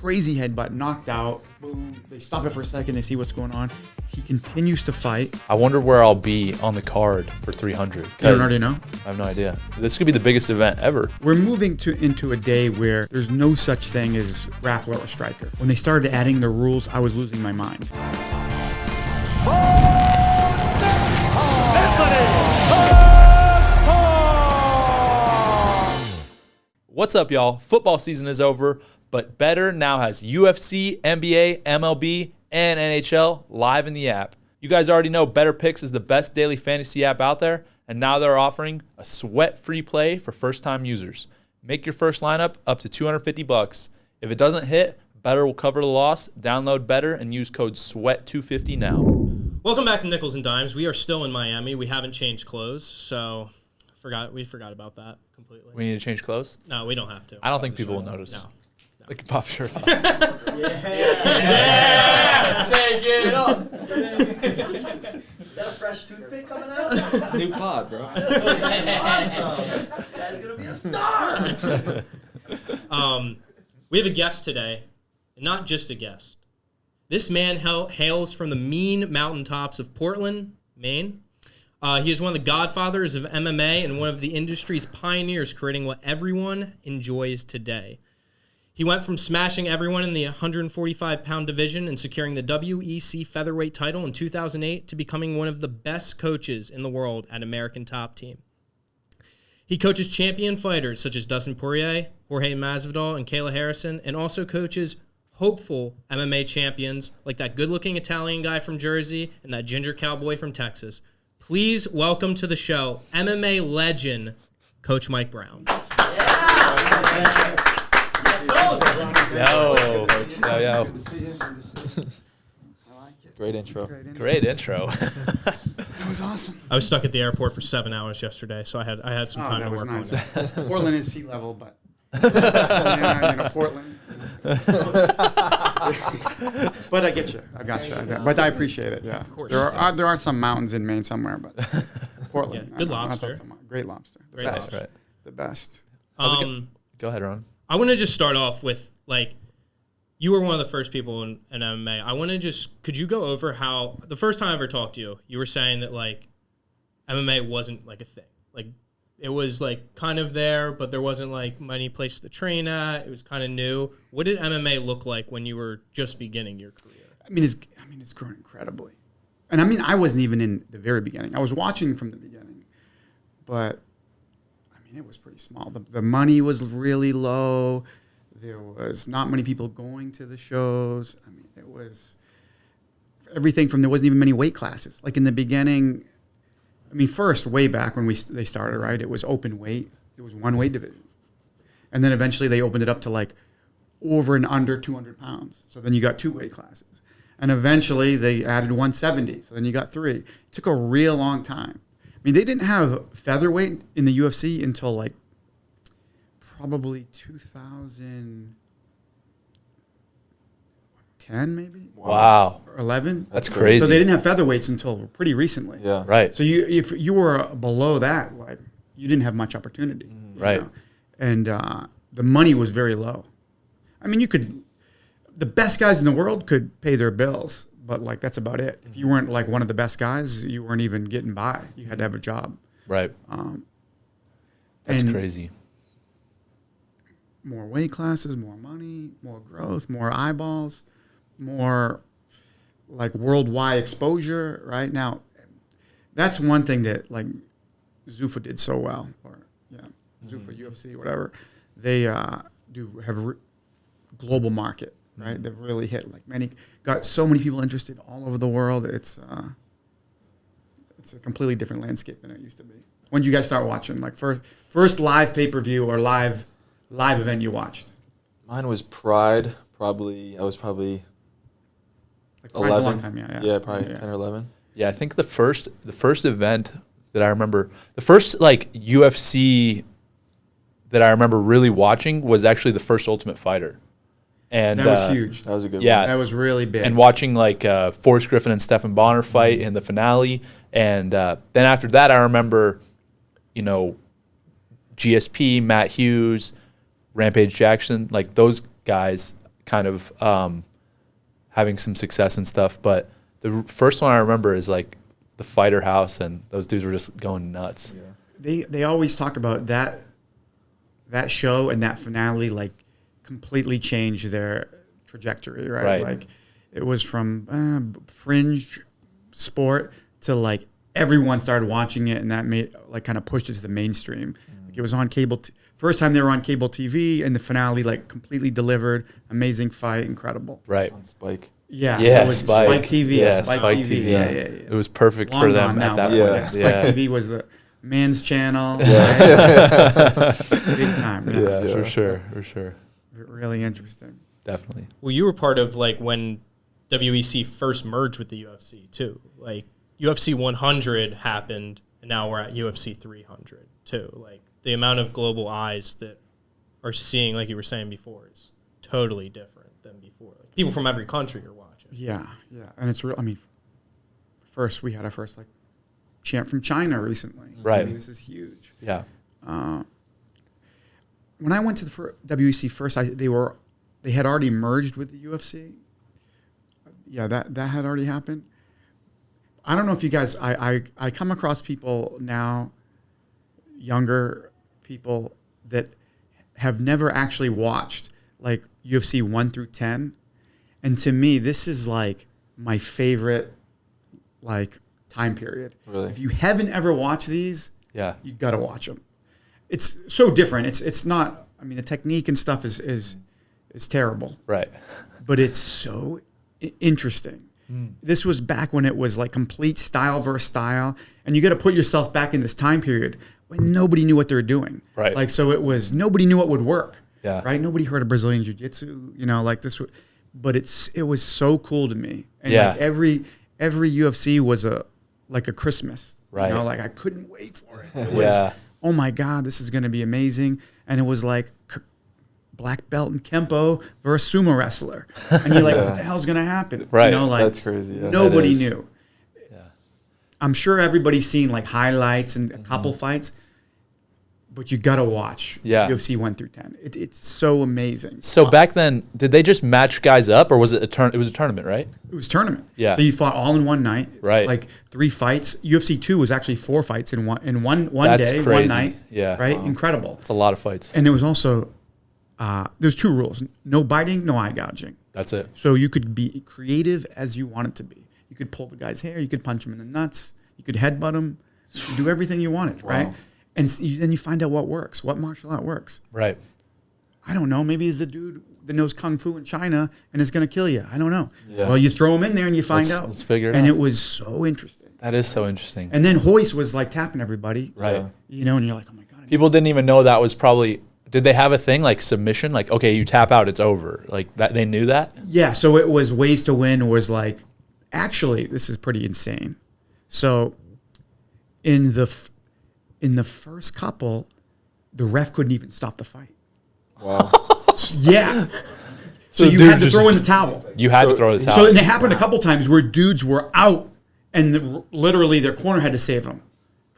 crazy headbutt, knocked out. Boom. They stop it for a second. They see what's going on. He continues to fight. I wonder where I'll be on the card for 300. You don't already know? I have no idea. This could be the biggest event ever. We're moving into a day where there's no such thing as grappler or striker. When they started adding the rules, I was losing my mind. What's up, y'all? Football season is over, but Betr now has UFC, NBA, MLB, and NHL live in the app. You guys already know Betr Picks is the best daily fantasy app out there, and now they're offering a sweat-free play for first-time users. Make your first lineup up to $250. If it doesn't hit, Betr will cover the loss. Download Betr and use code SWEAT250 now. Welcome back to Nickels and Dimes. We are still in Miami. We haven't changed clothes, so we forgot about that completely. We need to change clothes? No, we don't have to. I don't think people will notice. No. They can pop shirt off. Yeah! Take it up! Is that a fresh toothpick coming out? New pod, bro. Awesome! This guy's gonna be a star! We have a guest today, and not just a guest. This man hails from the mean mountaintops of Portland, Maine. He is one of the godfathers of MMA and one of the industry's pioneers, creating what everyone enjoys today. He went from smashing everyone in the 145-pound division and securing the WEC Featherweight title in 2008 to becoming one of the best coaches in the world at American Top Team. He coaches champion fighters such as Dustin Poirier, Jorge Masvidal, and Kayla Harrison, and also coaches hopeful MMA champions like that good-looking Italian guy from Jersey and that ginger cowboy from Texas. Please welcome to the show MMA legend, Coach Mike Brown. Yo. Great intro. Great intro. That was awesome. I was stuck at the airport for 7 hours yesterday, so I had some time to work on it. Portland is sea level, but Portland. But I get you. I got you. But I appreciate it. Yeah, of course. There are some mountains in Maine somewhere, but Portland. Yeah, good lobster. Great lobster. Great lobster. Right. The best. Go ahead, Ron. I want to just start off with, you were one of the first people in MMA. I want to could you go over how, the first time I ever talked to you were saying that, MMA wasn't, a thing. It was, kind of there, but there wasn't, many places to train at. It was kind of new. What did MMA look like when you were just beginning your career? It's grown incredibly. And, I wasn't even in the very beginning. I was watching from the beginning. But, it was pretty small. The money was really low. There was not many people going to the shows. It was everything from there wasn't even many weight classes. Like in the beginning, first, way back when they started, right, it was open weight. There was one weight division. And then eventually they opened it up to over and under 200 pounds. So then you got two weight classes. And eventually they added 170. So then you got three. It took a real long time. They didn't have featherweight in the UFC until probably 2010, maybe. Wow. Or 11. That's crazy. So they didn't have featherweights until pretty recently. Yeah. Right. So if you were below that, you didn't have much opportunity. Right. Know? And the money was very low. The best guys in the world could pay their bills. But that's about it. If you weren't one of the best guys, you weren't even getting by. You had to have a job. Right. That's crazy. More weight classes, more money, more growth, more eyeballs, more worldwide exposure. Right now, that's one thing that Zuffa did so well, Zuffa UFC, whatever. They do have global market. Right, they've really hit got so many people interested all over the world. It's a completely different landscape than it used to be. When did you guys start watching? First live pay-per-view or live event you watched? Mine was Pride. I was probably 11. A long time, Yeah, probably 10 or 11. Yeah, I think the first event that I remember, the first UFC that I remember really watching was actually the first Ultimate Fighter. And that was huge. That was a good one. That was really big. And watching Forrest Griffin and Stephen Bonner fight in the finale. And then after that, I remember, GSP, Matt Hughes, Rampage Jackson, those guys kind of having some success and stuff. But the first one I remember is like the Fighter House, and those dudes were just going nuts. Yeah. They always talk about that show and that finale like completely changed their trajectory, right? Like it was from fringe sport to like everyone started watching it, and that made like kind of pushed it to the mainstream. Like it was on cable. First time they were on cable TV, and the finale like completely delivered. Amazing fight, incredible. Right. On Spike. Yeah, Yeah, it was Spike. TV. Yeah, Spike Spike TV. TV. Yeah. It was perfect Long for them gone now, at that but point. yeah, Spike TV was the man's channel. Yeah. Big time. Yeah. For sure. Really interesting. Definitely. Well, you were part of like when WEC first merged with the UFC too. Like UFC 100 happened, and now we're at UFC 300 too. Like the amount of global eyes that are seeing, like you were saying before, is totally different than before. Like, people from every country are watching. Yeah, and it's real. I mean, we had our first like champ from China recently. Right. I mean, this is huge. Yeah. When I went to the WEC first, they had already merged with the UFC. Yeah, that had already happened. I don't know if you guys, I come across people now, younger people that have never actually watched like UFC 1 through 10. And to me, this is like my favorite like time period. Really? If you haven't ever watched these, Yeah. you got to watch them. It's so different. It's not, I mean, the technique and stuff is terrible, Right. but it's so interesting. This was back when it was like complete style versus style, and you got to put yourself back in this time period when nobody knew what they were doing. Right. Like, so it was, nobody knew what would work. Yeah. Right. Nobody heard of Brazilian Jiu-Jitsu, like this, but it was so cool to me. And Yeah. like every UFC was like a Christmas, Right. like I couldn't wait for it. It was, oh my God, this is going to be amazing. And it was like black belt in Kempo versus sumo wrestler. And you're like, what the hell's going to happen? Right. Like That's crazy. Yeah. nobody That is. knew. I'm sure everybody's seen like highlights and a couple fights, but you got to watch UFC 1 through 10. It's so amazing. So back then, did they just match guys up, or was it it was a tournament, right? It was tournament. Yeah. So you fought all in one night. Right. Like 3 fights. UFC 2 was actually 4 fights in one That's day, crazy. one night. Yeah. Right? Incredible. It's a lot of fights. And there was also, there's 2 rules. No biting, no eye gouging. That's it. So you could be creative as you wanted to be. You could pull the guy's hair. You could punch him in the nuts. You could headbutt him. You could do everything you wanted, right? And then you find out what works, what martial art works. Right. I don't know. Maybe he's a dude that knows kung fu in China and is going to kill you. I don't know. Yeah. Well, you throw him in there and you find out. Let's figure it and out. it was so interesting. That is so interesting. And then Hoist was like tapping everybody. Right. And you're like, oh my God. People didn't even know that was probably. Did they have a thing like submission? Like, okay, you tap out, it's over. Like that, they knew that. Yeah. So it was ways to win. Was like, actually, this is pretty insane. So in the first couple, the ref couldn't even stop the fight. Wow. Yeah. So the you dude had to just- throw in the towel. You had to throw the towel. So and it happened a couple times where dudes were out and literally their corner had to save them.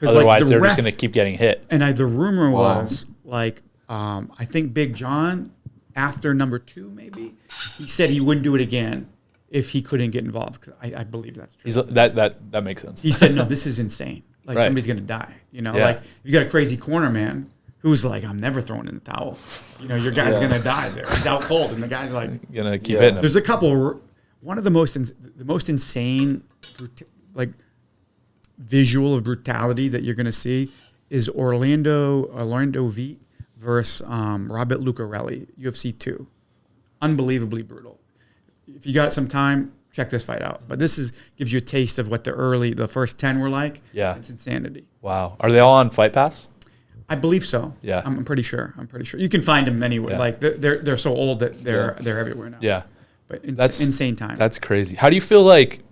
Otherwise, they're just going to keep getting hit. And the rumor was like, I think Big John, after number 2, maybe, he said he wouldn't do it again if he couldn't get involved. 'Cause I believe that's true. That makes sense. He said, no, this is insane. Like Right. somebody's going to die. Yeah. Like if you got a crazy corner man who's like, I'm never throwing in the towel. Your guy's going to die there. He's out cold. And the guy's like, Gonna keep hitting them. there's a couple. One of the most insane, like visual of brutality that you're going to see is Orlando Vite versus Robert Lucarelli, UFC 2. Unbelievably brutal. If you got some time, check this fight out. But this gives you a taste of what the first 10 were like. Yeah. It's insanity. Wow. Are they all on Fight Pass? I believe so. Yeah. I'm pretty sure. You can find them anywhere. Yeah. Like they're so old that they're everywhere now. Yeah. But That's insane time. That's crazy. How do you feel like,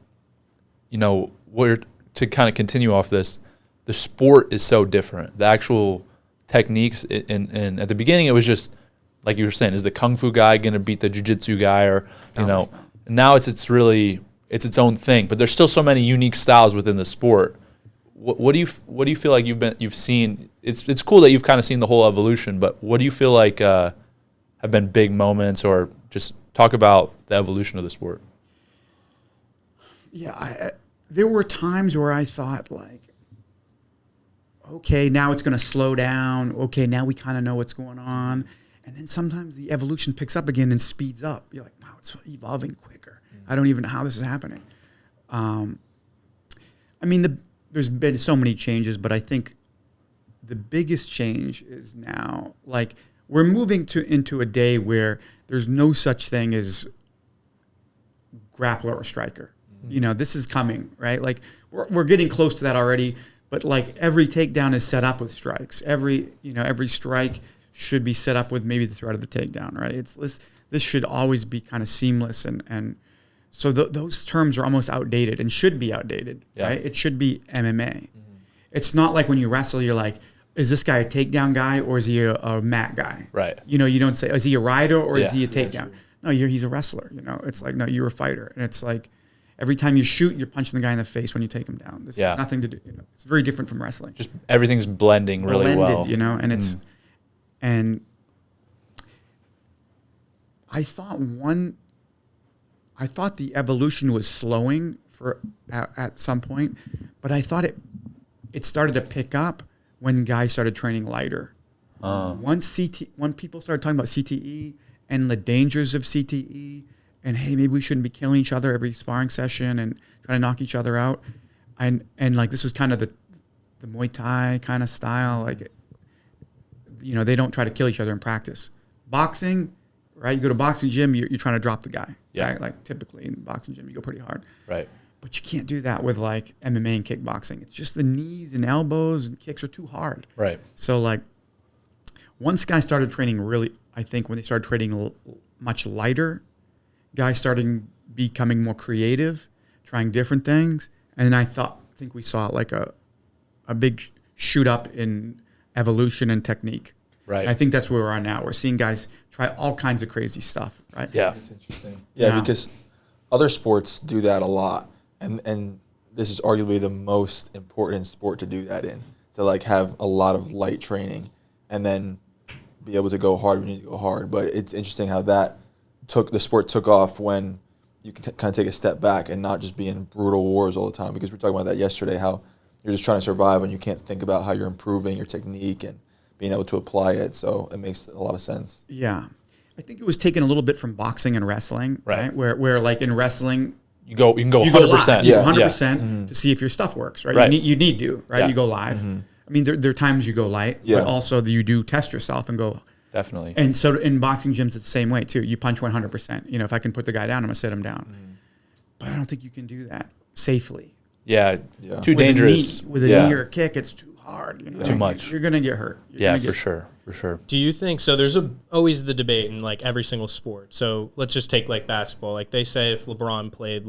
to kind of continue off this, the sport is so different. The actual techniques, and at the beginning it was just, like you were saying, is the kung fu guy going to beat the jiu-jitsu guy, or, Style. now it's its own thing, but there's still so many unique styles within the sport. What do you feel like you've seen? It's cool that you've kind of seen the whole evolution, but what do you feel like have been big moments or just Talk about the evolution of the sport. Yeah, there were times where I thought, like, okay, now it's going to slow down. Okay, now we kind of know what's going on. And then sometimes the evolution picks up again and speeds up. You're like, wow, it's evolving quicker. I don't even know how this is happening. I mean, there's been so many changes, but I think the biggest change is now, like, we're moving into a day where there's no such thing as grappler or striker. You know, this is coming, right? Like, we're getting close to that already, but like every takedown is set up with strikes. Every strike should be set up with maybe the threat of the takedown, right? This should always be kind of seamless, and so those terms are almost outdated and should be outdated, right? It should be MMA. It's not like when you wrestle, you're like, is this guy a takedown guy or is he a mat guy? Right. You know, you don't say, is he a rider or is he a takedown? No, he's a wrestler. You know, it's like, no, you're a fighter, and it's like every time you shoot, you're punching the guy in the face when you take him down. This has nothing to do. You know, it's very different from wrestling. Just everything's blending really well. You know, and it's and I thought the evolution was slowing at some point, but I thought it started to pick up when guys started training lighter. When people started talking about CTE and the dangers of CTE, and hey, maybe we shouldn't be killing each other every sparring session and trying to knock each other out, and like this was kind of the Muay Thai kind of style, like, you know, they don't try to kill each other in practice. Boxing, right? You go to boxing gym, you're trying to drop the guy. Yeah. Right? Like typically in boxing gym, you go pretty hard. Right. But you can't do that with like MMA and kickboxing. It's just the knees and elbows and kicks are too hard. Right. So like once guys started training really, I think when they started training much lighter, guys started becoming more creative, trying different things. And then I think we saw like a big shoot up in evolution and technique. Right. And I think that's where we're at now. We're seeing guys try all kinds of crazy stuff, right? Yeah. That's interesting. Yeah, because other sports do that a lot. And this is arguably the most important sport to do that in, to like have a lot of light training and then be able to go hard when you need to go hard. But it's interesting how the sport took off when you can kind of take a step back and not just be in brutal wars all the time, because we were talking about that yesterday, how you're just trying to survive and you can't think about how you're improving your technique and being able to apply it. So it makes a lot of sense. Yeah. I think it was taken a little bit from boxing and wrestling, right? Where like in wrestling, you can go 100%. Live. You go 100% to see if your stuff works, right? You need to, right? Yeah. You go live. I mean, there are times you go light, but also you do test yourself and go. Definitely. And so in boxing gyms, it's the same way too. You punch 100%. You know, if I can put the guy down, I'm gonna sit him down. But I don't think you can do that safely. Yeah. Too dangerous. With a knee or a kick, it's too hard. You know? Too much. You're gonna get hurt. For sure. Do you think so? There's always the debate in like every single sport. So let's just take like basketball. Like they say if LeBron played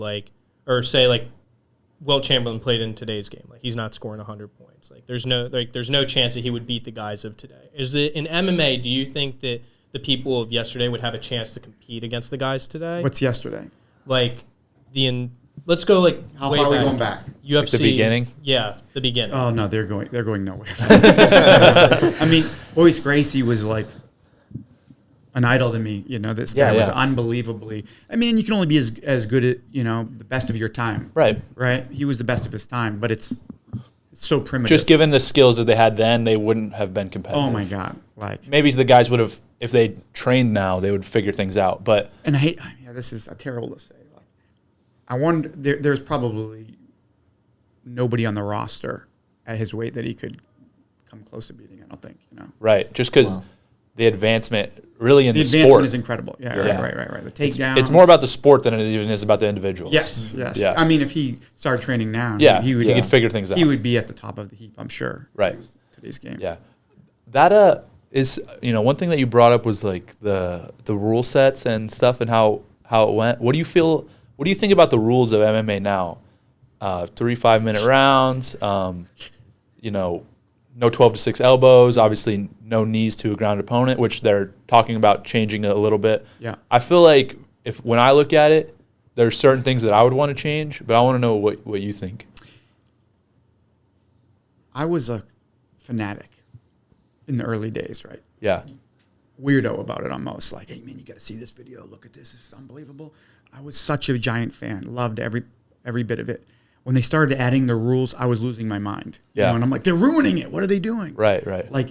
Will Chamberlain played in today's game, like he's not scoring 100 points. Like there's no chance that he would beat the guys of today. In MMA? Do you think that the people of yesterday would have a chance to compete against the guys today? What's yesterday? Like let's go like how way far are we back. going back? UFC, like the beginning. Yeah, the beginning. Oh no, they're going nowhere. I mean, Royce Gracie was like an idol to me. You know, this guy was unbelievably. I mean, you can only be as good at, you know, the best of your time. Right. He was the best of his time, but it's so primitive. Just given the skills that they had then, they wouldn't have been competitive. Oh my God! Like maybe the guys would have, if they trained now, they would figure things out. But this is terrible to say. Like, I wonder there's probably nobody on the roster at his weight that he could come close to beating. I don't think, you know. Right. Just because the advancement really in the sport. The advancement is incredible. Yeah. Right. The takedowns. It's more about the sport than it even is about the individuals. Yes. Yeah. I mean, if he started training now, he could figure things out. He would be at the top of the heap, I'm sure. Right. Today's game. Yeah. That is, you know, one thing that you brought up was like the rule sets and stuff and how it went. What do you think about the rules of MMA now? 3 5-minute rounds, you know, no 12 to 6 elbows, obviously no knees to a ground opponent, which they're talking about changing a little bit. Yeah. I feel like when I look at it, there's certain things that I would want to change, but I want to know what you think. I was a fanatic in the early days, right? Yeah. weirdo about it almost. Like, hey, man, you got to see this video. Look at this. This is unbelievable. I was such a giant fan. Loved every bit of it. When they started adding the rules, I was losing my mind. Yeah. You know, and I'm like, they're ruining it. What are they doing? Right. Like,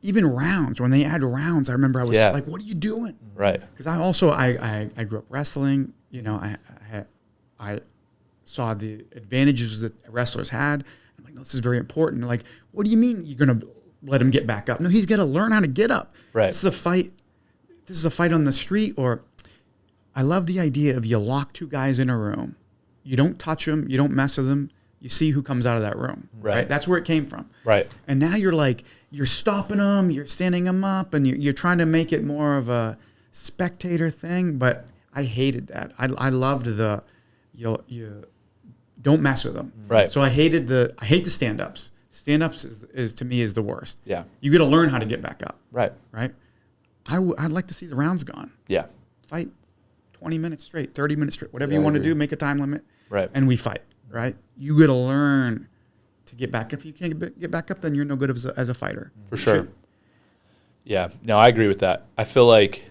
even rounds. When they add rounds, I remember I was like, what are you doing? Right. Because I grew up wrestling. You know, I saw the advantages that wrestlers had. I'm like, no, this is very important. Like, what do you mean you're going to let him get back up? No, he's got to learn how to get up. Right. This is a fight. This is a fight on the street. Or I love the idea of you lock two guys in a room. You don't touch them. You don't mess with them. You see who comes out of that room. Right. That's where it came from. Right. And now you're stopping them. You're standing them up, and you're trying to make it more of a spectator thing. But I hated that. I loved the you don't mess with them. Right. So I hate the stand-ups. Stand-ups is to me is the worst. Yeah. You got to learn how to get back up. Right. Right. I'd like to see the rounds gone. Yeah. Fight 20 minutes straight, 30 minutes straight, whatever you want to do, make a time limit. Right. And we fight, right? You got to learn to get back up. If you can't get back up, then you're no good as a fighter. For sure. Yeah. No, I agree with that. I feel like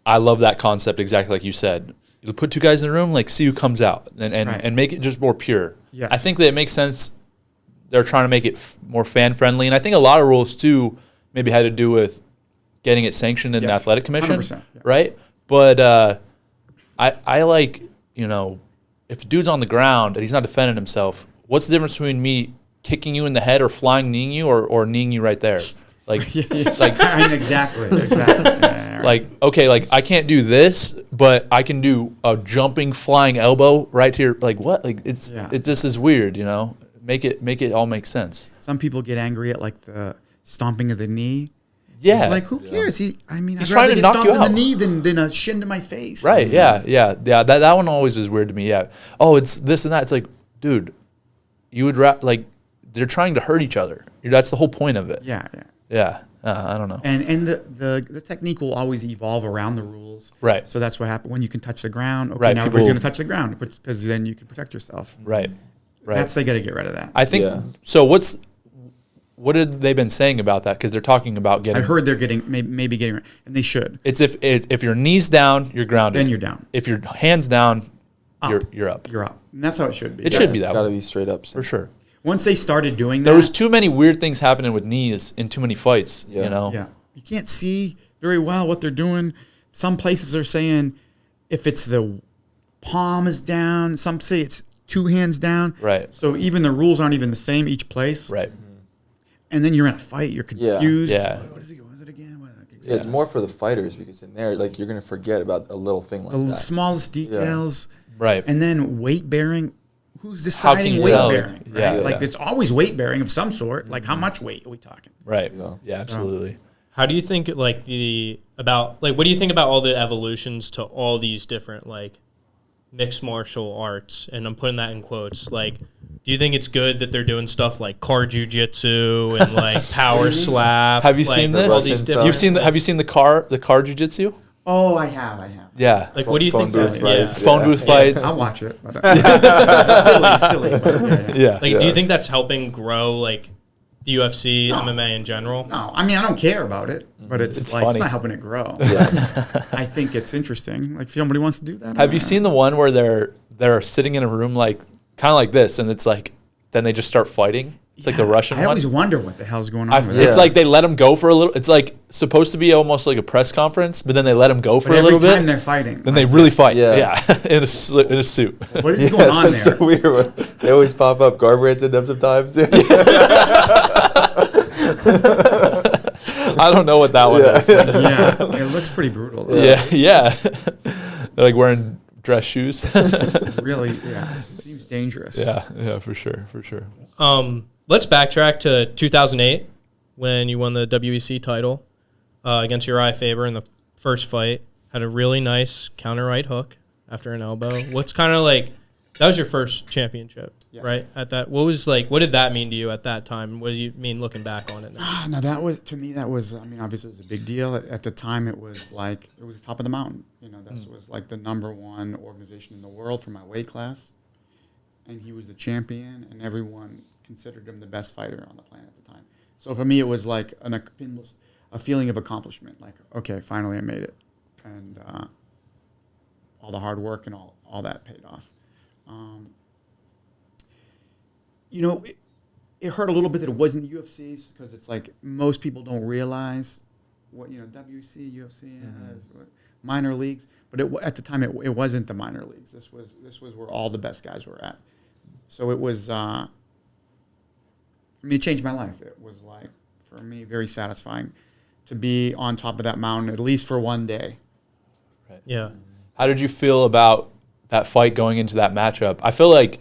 I love that concept exactly like you said. You put two guys in a room, like see who comes out and make it just more pure. Yes. I think that it makes sense. They're trying to make it more fan-friendly. And I think a lot of rules, too, maybe had to do with getting it sanctioned in the athletic commission. 100%, yeah. Right? But I like, you know, if a dude's on the ground and he's not defending himself, what's the difference between me kicking you in the head or flying kneeing you or kneeing you right there? Like, like I mean, exactly. Yeah, right. like, okay, like I can't do this, but I can do a jumping flying elbow right here. Like what? Like it just is weird, you know? Make it all make sense. Some people get angry at like the stomping of the knee. Yeah. It's like, who cares? He's He's I'd rather trying to get knock stomped you in the out. knee than a shin to my face. Right, yeah. That one always is weird to me, yeah. Oh, it's this and that. It's like, dude, you would like they're trying to hurt each other. That's the whole point of it. Yeah. Yeah. I don't know. And the technique will always evolve around the rules. Right. So that's what happened when you can touch the ground. Okay, Right, now people- everybody's going to touch the ground because then you can protect yourself. Right. They got to get rid of that. I think so. What had they been saying about that? Because they're talking about getting. I heard they're getting maybe getting rid, and they should. It's if your knees down, you're grounded. Then you're down. If your hands down, Up. you're up. You're up. And that's how it should be. It should be It's that got to way. be straight up. For sure. Once they started doing that, There was too many weird things happening with knees in too many fights. Yeah. You know. Yeah. You can't see very well what they're doing. Some places are saying if it's the palm is down, some say it's two hands down. Right. So even the rules aren't even the same each place. Right. And then you're in a fight, you're confused. Yeah. What is it again? Yeah, it's more for the fighters because in there, like, you're going to forget about a little thing like The that. smallest details. Right. And then weight bearing. Who's How can deciding you weight tell? bearing? Right? Yeah, Like yeah. there's always weight bearing of some sort. Like how much weight are we talking? Right. Yeah. Yeah. Absolutely. How do you think what do you think about all the evolutions to all these different like mixed martial arts? And I'm putting that in quotes. Like, do you think it's good that they're doing stuff like car jujitsu and like power slap? Have you like, seen this? All these different, Have you seen the car jiu-jitsu? Oh, I have. Yeah. Like, what do you Phone think? booth That, fights. yeah. Phone booth fights. I'll watch it. But, it's silly. But, Yeah. Like, do you think that's helping grow like the UFC, MMA in general? No, I mean I don't care about it, but it's like funny. it's not helping it grow. I think it's interesting. Like if somebody wants to do that. Have you seen the one where they're sitting in a room like kind of like this, and it's like then they just start fighting? It's like the Russian I one. always wonder what the hell's going on with It's that. like they let them go for a little. It's like supposed to be almost like a press conference, but then they let them go for But a every little time bit. they're fighting. Then they really fight. Yeah. in a suit. What is going on That's there? so weird. They always pop up guardrails in them sometimes. I don't know what that one is. but Yeah, it looks pretty brutal. Though. Yeah. They're like wearing dress shoes. Really, yeah, seems dangerous. Yeah, for sure. Let's backtrack to 2008 when you won the WEC title against Urijah Faber in the first fight. Had a really nice counter right hook after an elbow. What's kind of like that was your first championship, right? At that, what did that mean to you at that time? What do you mean looking back on it now? No, that was to me. That was. I mean, obviously, it was a big deal at the time. It was like it was top of the mountain. You know, this was like the #1 organization in the world for my weight class, and he was the champion, and everyone considered him the best fighter on the planet at the time. So for me, it was like a feeling of accomplishment. Like, okay, finally I made it. And all the hard work and all that paid off. You know, it hurt a little bit that it wasn't the UFC because it's like most people don't realize what, you know, WC, UFC has, minor leagues. But at the time, it wasn't the minor leagues. This was where all the best guys were at. So it was, I mean, it changed my life. It was like, for me, very satisfying to be on top of that mountain, at least for one day. Right. Yeah. How did you feel about that fight going into that matchup? I feel like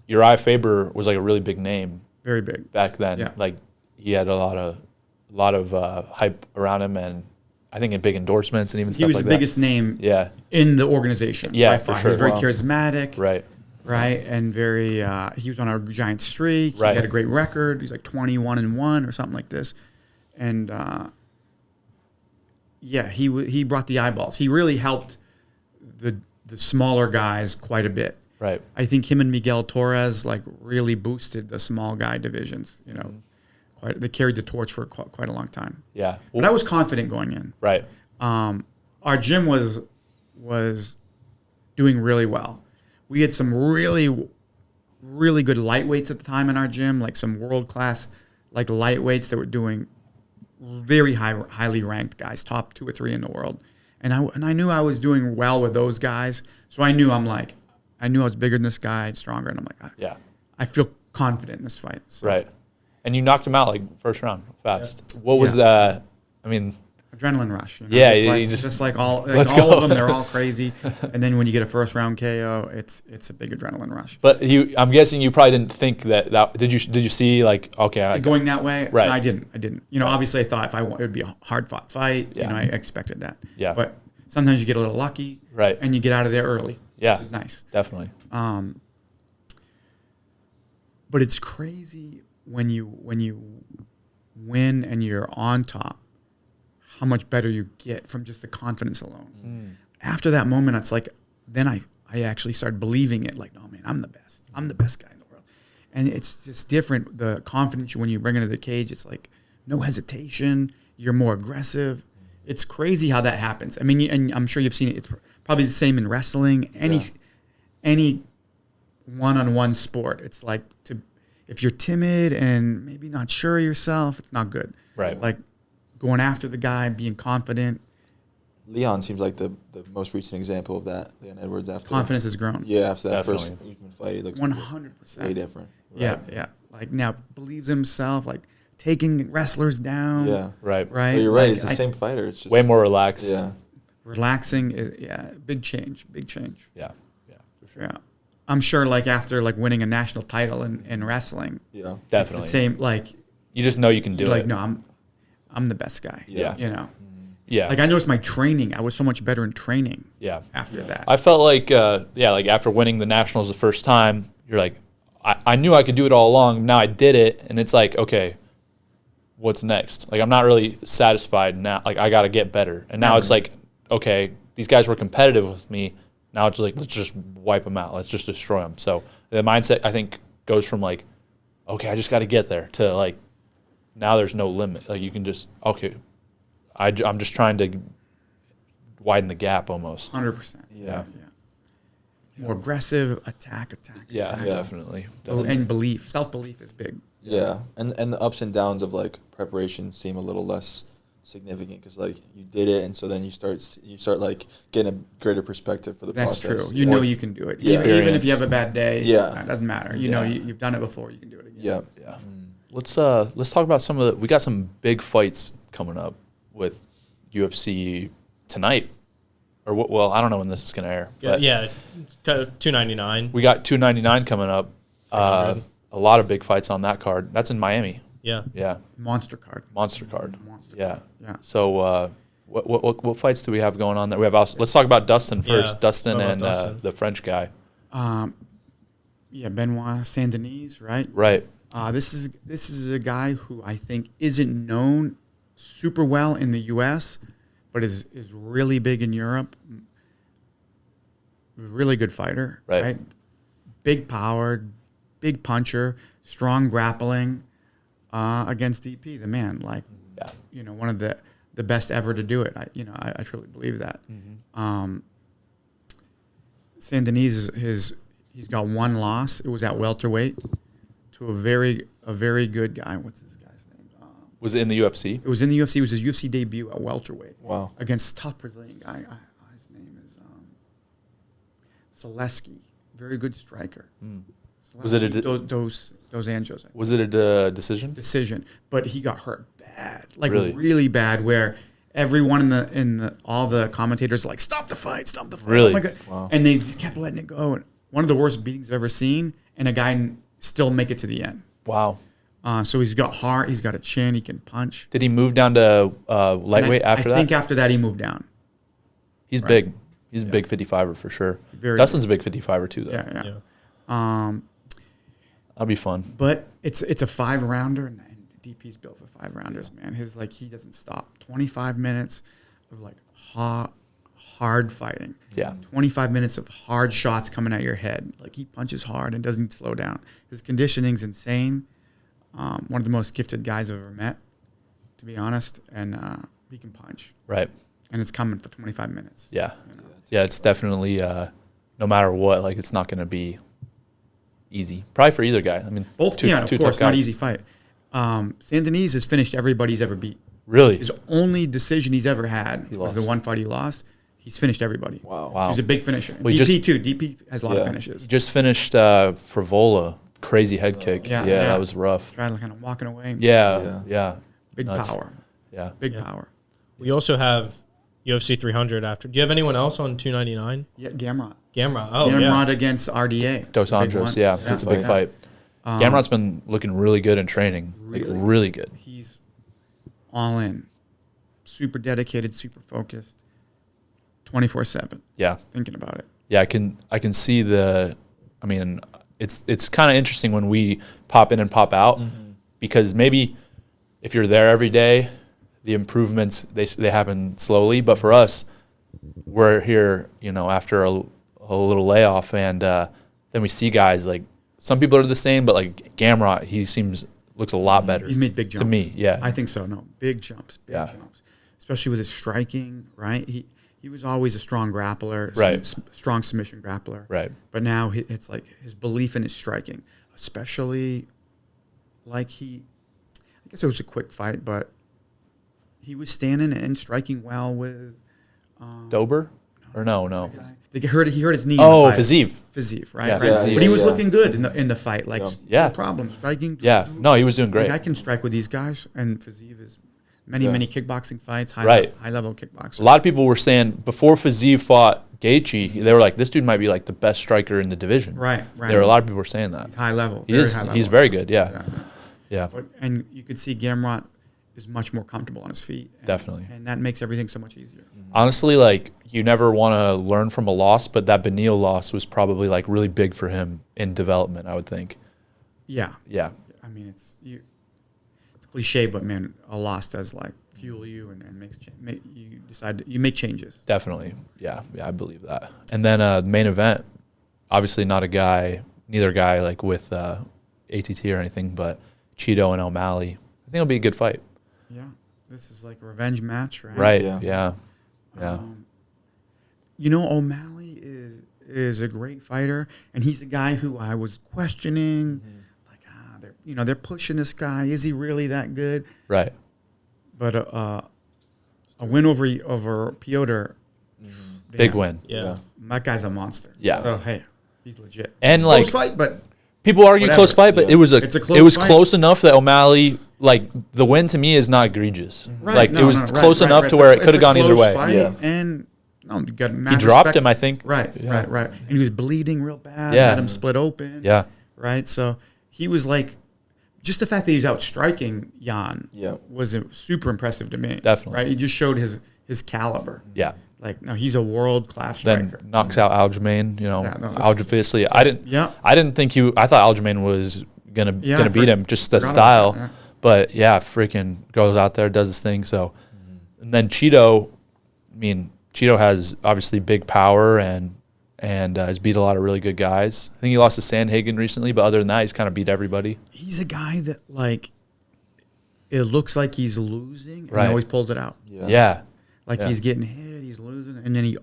Urijah Faber was like a really big name. Very big. Back then. Yeah. Like, he had a lot of hype around him, and I think in big endorsements and even stuff like that. He was the biggest name in the organization. Yeah, by for far. sure. He was very charismatic. Right. Right, and very. He was on a giant streak. Right. He had a great record. He's like 21-1 or something like this, and he brought the eyeballs. He really helped the smaller guys quite a bit. Right. I think him and Miguel Torres like really boosted the small guy divisions. You know, they carried the torch for quite a long time. Yeah. But I was confident going in. Right. Our gym was doing really well. We had some really, really good lightweights at the time in our gym, like some world-class like lightweights that were doing very highly ranked guys, top 2 or 3 in the world. And I knew I was doing well with those guys. So I knew I was bigger than this guy, stronger. And I'm like, I feel confident in this fight. So. Right. And you knocked him out like first round fast. Yeah. What was the, I mean, adrenaline rush. You know? Yeah, just like all of them, they're all crazy. And then when you get a first round KO, it's a big adrenaline rush. But I'm guessing you probably didn't think that did you see like, okay, going that way? Right. No, I didn't. You know, obviously I thought it would be a hard fought fight. Yeah. You know, I expected that. Yeah. But sometimes you get a little lucky. Right. And you get out of there early. Yeah. Which is nice. Definitely. But it's crazy when you win and you're on top, how much better you get from just the confidence alone. After that moment, it's like, then I actually started believing it. Like, no, man, I'm the best. I'm the best guy in the world. And it's just different. The confidence when you bring into the cage, it's like no hesitation. You're more aggressive. It's crazy how that happens. I mean, and I'm sure you've seen it. It's probably the same in wrestling. Any one-on-one sport. It's like if you're timid and maybe not sure of yourself, it's not good. Right. Like going after the guy, being confident. Leon seems like the most recent example of that. Leon Edwards after Confidence has grown. Yeah, after that Definitely. first Usman fight, he looks 100%. way different. Yeah, yeah. Like now believes in himself, like taking wrestlers down. Yeah, Right. Right. But you're right. Like, It's the same fighter. It's just Way more relaxed. Yeah, relaxing. Big change. Big change. Yeah. Yeah. For sure. Yeah. I'm sure like after like winning a national title in wrestling, yeah, Definitely. it's the same. Like You just know you can do like it. no, I'm the best guy. Yeah. You know. Yeah. Like I noticed my training. I was so much better in training. Yeah. After that. I felt like, like after winning the Nationals the first time, you're like, I knew I could do it all along. Now I did it, and it's like, okay, what's next? Like I'm not really satisfied now. Like I got to get better. And now it's like, okay, these guys were competitive with me. Now it's like, let's just wipe them out. Let's just destroy them. So the mindset, I think, goes from like, okay, I just got to get there to like, now there's no limit. Like you can just, okay, I'm just trying to widen the gap almost. 100%. yeah. More aggressive, attack. Yeah, attack. definitely. And belief. Self-belief is big. Yeah, and the ups and downs of like preparation seem a little less significant because like you did it, and so then you start like getting a greater perspective for the That's process. true. You know you can do it. Yeah. Even if you have a bad day, Yeah. it doesn't matter. You know you've done it before. You can do it again. Yeah, Yeah. Let's talk about some of the. We got some big fights coming up with UFC tonight, or well, I don't know when this is gonna air. But Yeah, it's kind of $299. we got 299 coming up. A lot of big fights on that card. That's in Miami. Yeah. Yeah, Monster card. monster card. Monster Yeah. card. Yeah. So what fights do we have going on there? We have let's talk about Dustin first. Yeah, Dustin talk about and Dustin. the French guy. BenoitSaint-Denis, right? Right. This is a guy who I think isn't known super well in the U.S., but is really big in Europe. Really good fighter, Right. Big power, big puncher, strong grappling against DP, the man. Like one of the best ever to do it. I truly believe that. Saint-Denis he's got one loss. It was at welterweight to a very good guy. What's this guy's name? Was it in the UFC? It was in the UFC. It was his UFC debut at welterweight. Wow. Against a tough Brazilian guy. His name is Zaleski. Very good striker. Was it those Anjos? Was it a decision? Decision, but he got hurt bad, like Really? really bad. Where everyone all the commentators are like, stop the fight. Really? Oh my God. Wow. And they just kept letting it go. And one of the worst beatings I've ever seen, and a guy still make it to the end. Wow. So he's got heart, he's got a chin, he can punch. Did he move down to lightweight after that? I think after that he moved down. He's big. He's a big 55er for sure. Very Dustin's a big 55er too, though. Yeah. That'll be fun. But it's a 5-rounder, and DP's built for 5-rounders, man. He doesn't stop. 25 minutes of like hard fighting. Yeah. 25 minutes of hard shots coming at your head. Like he punches hard and doesn't slow down. His conditioning's insane. One of the most gifted guys I've ever met, to be honest. And he can punch. Right. And it's coming for 25 minutes. Yeah. Yeah, it's definitely, no matter what, like it's not going to be easy. Probably for either guy. I mean, Both, two of tough course, not guys. easy fight. Saint-Denis has finished everybody he's ever beat. Really? His only decision he's ever had was lost. the one fight he lost. He's finished everybody. Wow. He's a big finisher. Well, DP too. DP has a lot of finishes. Just finished Frivola. Crazy head kick. Yeah, Yeah, yeah. that was rough. Tried kind of walking away. Yeah. Big Nuts. power. Yeah. Big power. We also have UFC 300 after. Do you have anyone else on 299? Yeah, Gamrot. Gamrot. Oh, Gamrot yeah. against RDA. Dos Big Anjos, one. yeah. It's a big fight. Gamrot's been looking really good in training. Really good. He's all in. Super dedicated, super focused. 24/7. Yeah. Thinking about it. Yeah, I can see it's kind of interesting when we pop in and pop out because maybe if you're there every day, the improvements they happen slowly, but for us, we're here, after a little layoff, and then we see guys like some people are the same, but like Gamrot, he looks a lot better. He's made big jumps. to me. Yeah, I think so. No, big jumps. Big jumps. Especially with his striking, right? He was always a strong grappler, Right. Strong submission grappler, Right. But now it's like his belief in his striking, especially like I guess it was a quick fight, but he was standing and striking well with Dober or no. He hurt his knee. Oh, in the fight. Fiziev. right? Yeah, right? Fiziev. But he was looking good in the fight, like Yeah. no problem striking. Yeah, no, he was doing great. Like, I can strike with these guys, and Fiziev is many kickboxing fights, high level kickboxing. A lot of people were saying before Fiziev fought Gaethje, they were like, this dude might be like the best striker in the division. Right. There were a lot of people were saying that. He's high level. He's high level. He's very good. Yeah. And you could see Gamrot is much more comfortable on his feet. Definitely. And that makes everything so much easier. Honestly, like you never want to learn from a loss, but that Benil loss was probably like really big for him in development, I would think. Yeah. Yeah. I mean, it's cliche, but man, a loss does like fuel you and you make changes. Definitely. Yeah, I believe that. And then main event, obviously not neither guy like with ATT or anything, but Chito and O'Malley. I think it'll be a good fight. Yeah. This is like a revenge match, right? Right. Yeah. Yeah. O'Malley is a great fighter, and he's a guy who I was questioning. Like, they're pushing this guy. Is he really that good? Right. But a win over Piotr, Big win. Yeah. that guy's a monster. Yeah. So hey, he's legit. And like Close fight, but people argue whatever. close fight, but it was It's a close it was fight. close enough that O'Malley, like the win to me is not egregious. right, Like no, it was no, close right, enough right. to where it It's could have a gone either close way. Fight, Yeah. And you got He dropped him, I think. Right, Yeah. right. And he was bleeding real bad. Yeah. Had him split open. Yeah. Right. So he was like, just the fact that he's out striking Jan was super impressive to me. Definitely. Right. He just showed his caliber. Yeah. Like, no, he's a world class Then striker. knocks out Aljamain. Obviously, I didn't think I thought Aljamain was gonna beat him. Just the forgot style, about that, yeah. but yeah, freaking goes out there, does his thing. So, and then Chito, Chito has obviously big power and has beat a lot of really good guys. I think he lost to Sandhagen recently, but other than that, he's kind of beat everybody. He's a guy that, like, it looks like he's losing, and Right. he always pulls it out. Yeah. Like Yeah. he's getting hit, he's losing, and then he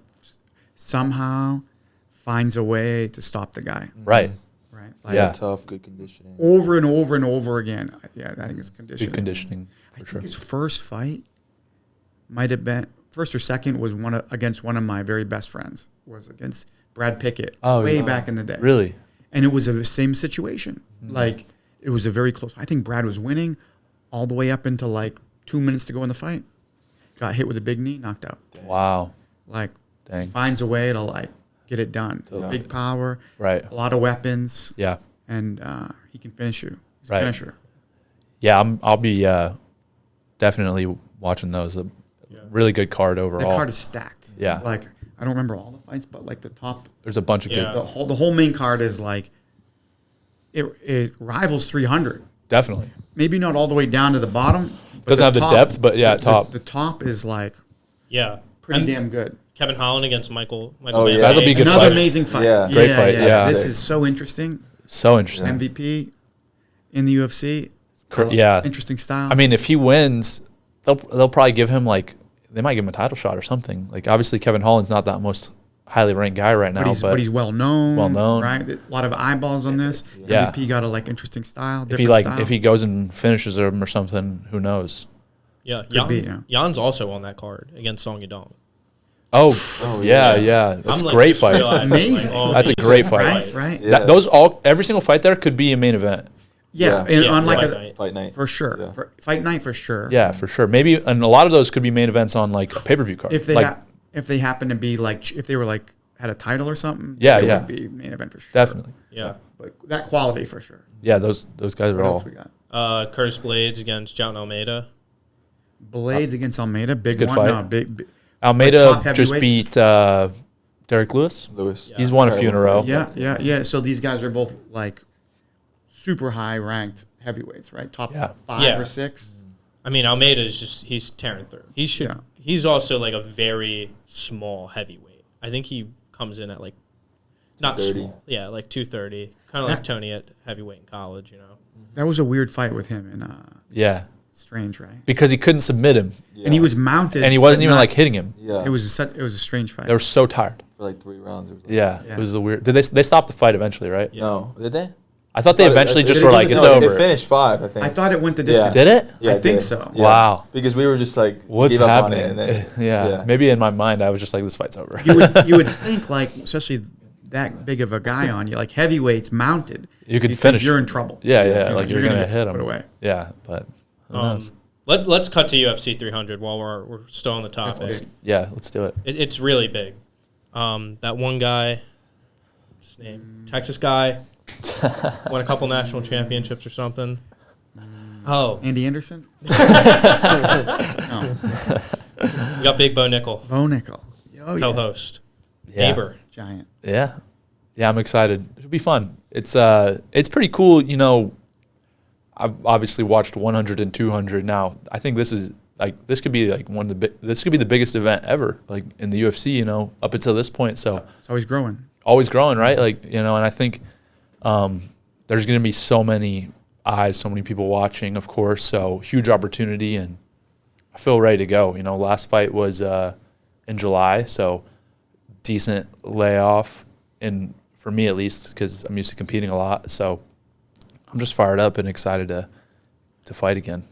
somehow finds a way to stop the guy. Right. Right? Like Yeah. Tough, good conditioning. over and over and over again. Yeah, I think it's conditioning. Good conditioning I for think sure. his first fight might have been first or second was against one of my very best friends. Was against Brad Pickett way back in the day. Really? And it was the same situation. Like it was a very close. I think Brad was winning all the way up into like 2 minutes to go in the fight. Got hit with a big knee, knocked out. Wow. Like Dang. finds a way to like get it done. Yeah. Big power, Right. a lot of weapons, Yeah. and he can finish you. He's Right. a finisher. Yeah, I'll be definitely watching those. A really good card The overall. card is stacked. Yeah. Like I don't remember all the fights, but like the top, There's a bunch of Yeah. good. the whole main card is like it rivals 300. Definitely. Maybe not all the way down to the bottom. but Doesn't have the top- depth, but yeah, top. The top is like Yeah. pretty And damn good. Kevin Holland against Michael Oh, Van yeah. That'll be Veen. good Another fight. amazing fight. Yeah. Great fight, yeah. This is so interesting. So interesting. MVP in the UFC. Yeah. Interesting style. I mean, if he wins, they'll probably give him they might give him a title shot or something. Like obviously Kevin Holland's not that most highly ranked guy right now, but he's well known. Well known. Right? A lot of eyeballs on this. Yeah. MVP got a interesting style. if he Different style. if he goes and finishes him or something, who knows? Yeah. be, yeah. Jan's also on that card against Song Yadong. Oh, yeah. yeah. That's I'm a great just fight. realizing, Amazing. That's a these great fight. Right? Yeah. Every single fight there could be a main event. Yeah. Yeah. And Yeah, on like fight a night. Fight night. for sure. Yeah. Fight night for sure. Yeah, for sure. Maybe, and a lot of those could be main events on like a pay-per-view card. If they like, if they happen to be like if they were like had a title or something. Yeah, it yeah. would be main event for sure. definitely. Yeah. But that quality for sure. Yeah, those guys are What all. else we got? Curtis Blades against John Almeida. Blades against Almeida, big good one. fight. No, big. Almeida top just heavyweights. beat Derek Lewis. Lewis. He's won a few in a row. Yeah. So these guys are both like super high ranked heavyweights, right? Top Yeah. 5 Yeah. or 6. I mean, Almeida is he's tearing through. Yeah. He's also like a very small heavyweight. I think he comes in at like not 230. small. Yeah, like 230. Kind of like Tony at heavyweight in college, you know. That was a weird fight with him and Yeah, strange, right? because he couldn't submit him, Yeah. And he was mounted, and he wasn't but even not- like hitting him. Yeah. It was a strange fight. They were so tired. for like 3 rounds. Or something. Yeah, Yeah. it was a weird. Did they stopped the fight eventually, right? No, did they? I thought they eventually just they were did like, it- it's No, over. They finished 5, I think. I thought it went the Yeah. distance. Did it? Yeah, I it think did. so. Yeah. Wow. Because we were just like What's gave up happening? on it, and then, yeah. Maybe in my mind I was just like, this fight's over. You would think like especially that big of a guy on you, like heavyweights mounted. You could you'd think finish. You're in trouble. Yeah, like you're gonna get hit him. put away. Yeah, but who knows? Let's cut to UFC 300 while we're still on the topic. That's big. Yeah, let's do it. It's really big. That one guy, what's his name? Texas guy, won a couple national championships or something. Oh, Andy Anderson, we got Big Bo Nickal, Bo Nickal, co-host. Yeah. Neighbor. giant. Yeah, I'm excited. It'll be fun. It's pretty cool. You know, I've obviously watched 100 and 200 now. I think this could be like this could be the biggest event ever, like in the UFC. You know, up until this point. So It's always growing. always growing, right? Like, you know, and I think there's going to be so many eyes, so many people watching, of course. So huge opportunity, and I feel ready to go. You know, last fight was in July, so decent layoff, and for me at least, because I'm used to competing a lot. So I'm just fired up and excited to fight again.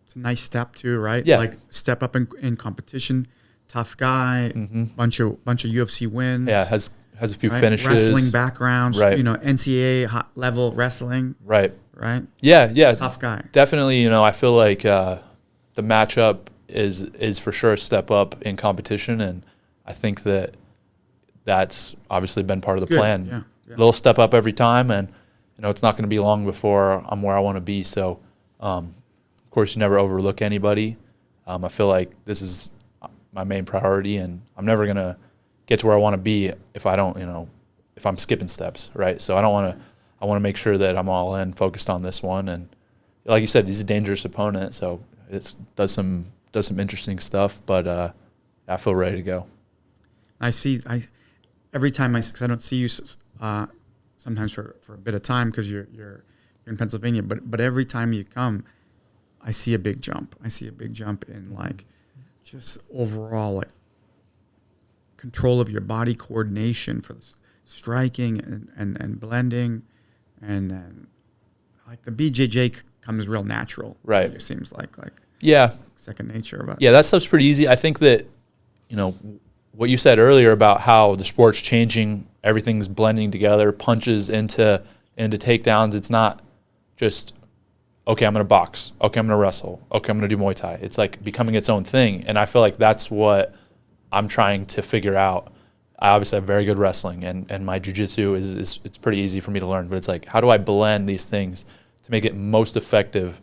It's a nice step too, right? Yeah. Like step up in competition. Tough guy. Bunch of UFC wins. Yeah, has a few right? finishes. Wrestling backgrounds. Right. You know, NCAA hot level wrestling. Right. Right. Yeah. Tough guy. Definitely, you know, I feel like the matchup is for sure a step up in competition, and I think that's obviously been part of the Good, plan. yeah. Little step up every time, and you know it's not going to be long before I'm where I want to be. So, of course, you never overlook anybody. I feel like this is my main priority, and I'm never going to get to where I want to be if I don't, you know, if I'm skipping steps, right? So I want to make sure that I'm all in, focused on this one, and like you said, he's a dangerous opponent, so it does some interesting stuff, but I feel ready to go. Every time because I don't see you sometimes for a bit of time because you're in Pennsylvania, but every time you come, I see a big jump. I see a big jump in like just overall like control of your body, coordination for the striking and blending, and then like the BJJ comes real natural. Right. It seems like Yeah. second nature. But Yeah, that stuff's pretty easy. I think that, what you said earlier about how the sport's changing, everything's blending together, punches into takedowns. It's not just, okay, I'm going to box. Okay, I'm going to wrestle. Okay, I'm going to do Muay Thai. It's like becoming its own thing. And I feel like that's what I'm trying to figure out. I obviously have very good wrestling, and my jiu-jitsu is it's pretty easy for me to learn. But it's like, how do I blend these things to make it most effective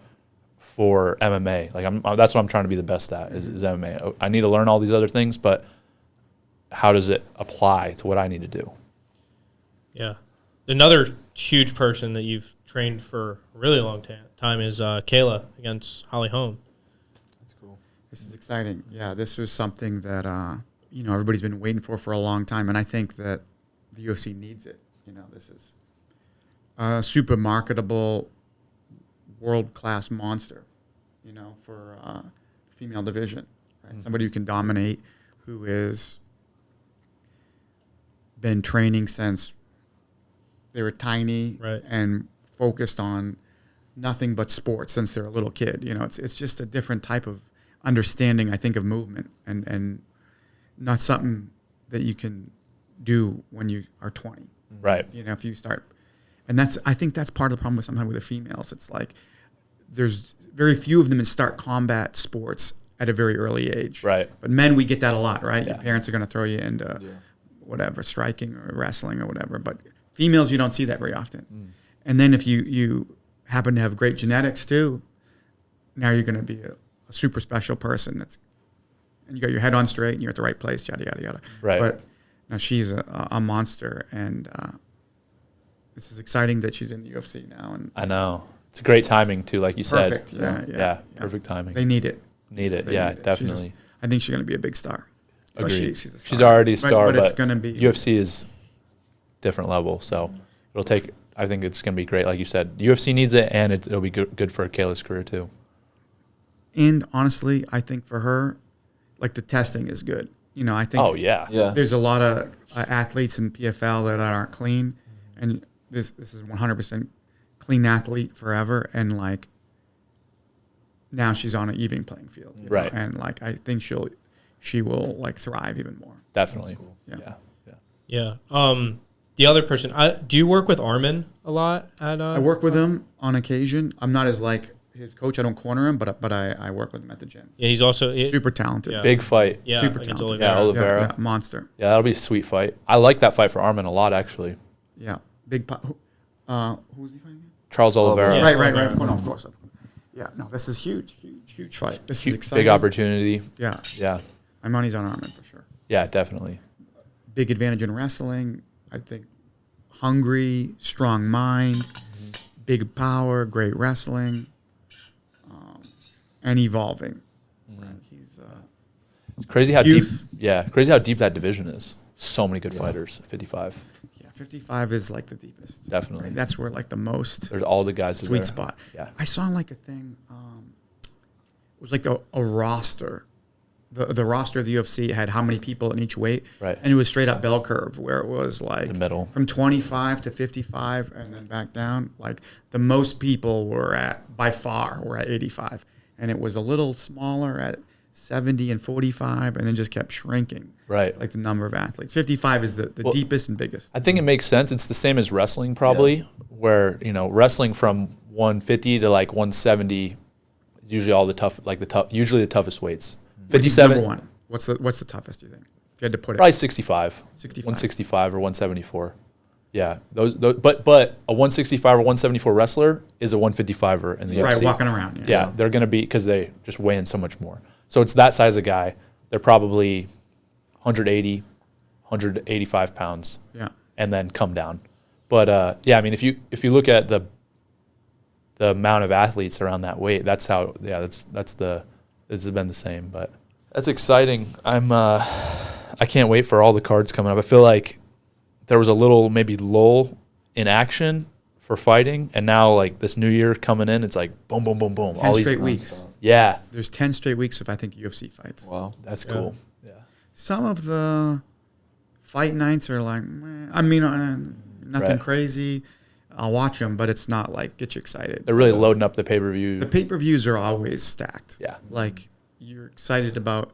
for MMA? Like that's what I'm trying to be the best at is MMA. I need to learn all these other things, but how does it apply to what I need to do? Yeah. Another huge person that you've trained for a really long time is Kayla against Holm. That's cool. this is exciting. Yeah, this was something that everybody's been waiting for a long time, and I think that the UFC needs it. This is a super marketable, world-class monster, for the female division. Right? Mm-hmm. Somebody who can dominate, who is been training since they were tiny, right, and focused on nothing but sports since they're a little kid. It's just a different type of understanding, I think, of movement, and not something that you can do when you are 20. Right. If you start, and I think that's part of the problem with sometimes with the females. It's like there's very few of them that start combat sports at a very early age. Right. But men, we get that a lot, right? Yeah. Your parents are going to throw you into whatever, striking or wrestling or whatever. But females, you don't see that very often. Mm. And then if you happen to have great genetics too, now you're going to be a super special person. And you got your head on straight and you're at the right place, yada, yada, yada. Right. But now she's a monster, and this is exciting that she's in the UFC now. And I know. It's great timing too, like you said. Perfect. Yeah. Perfect timing. They need it. Need it. They Yeah, need it. definitely. I think she's going to be a big star. Agreed. She's a star. She's already a star, but it's going to be UFC is different level, so it'll take. I think it's going to be great, like you said. UFC needs it, and it'll be good for Kayla's career too. And honestly, I think for her, like the testing is good. I think. Oh yeah. There's a lot of athletes in PFL that aren't clean, and this is 100% clean athlete forever, and like now she's on an even playing field, right? And like I think she will like thrive even more. Definitely. Cool. Yeah. The other person, do you work with Arman a lot? I work with him on occasion. I'm not as like his coach. I don't corner him, but I work with him at the gym. Yeah, he's also super talented. Yeah. Big fight. Yeah, super against talented. Yeah, Oliveira. Yeah, monster. Yeah, that'll be a sweet fight. I like that fight for Arman a lot, actually. Yeah, big. Who was he fighting? Charles Oliveira. Yeah. Right. Of course. Yeah, no, this is huge fight. This is exciting. Big opportunity. Yeah. My money's on Arman for sure. Yeah, definitely. Big advantage in wrestling. I think hungry, strong mind, big power, great wrestling, and evolving. Right? He's it's crazy how youth. deep. Yeah, crazy how deep that division is. So many good fighters. 55. Yeah, 55 is like the deepest. Definitely. Right? That's where like the most. There's all the guys. Sweet spot. Yeah. I saw like a thing. It was like a roster. The roster of the UFC had how many people in each weight, right? And it was straight up bell curve where it was like the middle from 25 to 55 and then back down. Like the most people were at 85, and it was a little smaller at 70 and 45, and then just kept shrinking. Right, like the number of athletes. 55 is the deepest and biggest. I think it makes sense. It's the same as wrestling, probably, where wrestling from 150 to like 170 is usually all usually the toughest weights. 57. Number one. What's the toughest, do you think? If you had to put it. Probably 65. 165 or 174. Yeah. Those but a 165 or 174 wrestler is a 155er in the UFC. Right, walking around. Yeah, they're going to be, because they just weigh in so much more. So it's that size of guy. They're probably 180, 185 pounds. Yeah. And then come down. But I mean, if you look at the amount of athletes around that weight, that's how this has been the same, but that's exciting. I can't wait for all the cards coming up. I feel like there was a little maybe lull in action for fighting, and now like this new year coming in, it's like boom, boom, boom, boom. 10 straight weeks. Yeah, There's 10 straight weeks of, I think, UFC fights. Wow. that's cool. Yeah, Some of the fight nights are like, meh. I mean, nothing Right. crazy. I'll watch them, but it's not like get you excited. they're really loading up the pay-per-view. The pay-per-views are always stacked. Yeah. Like, you're excited about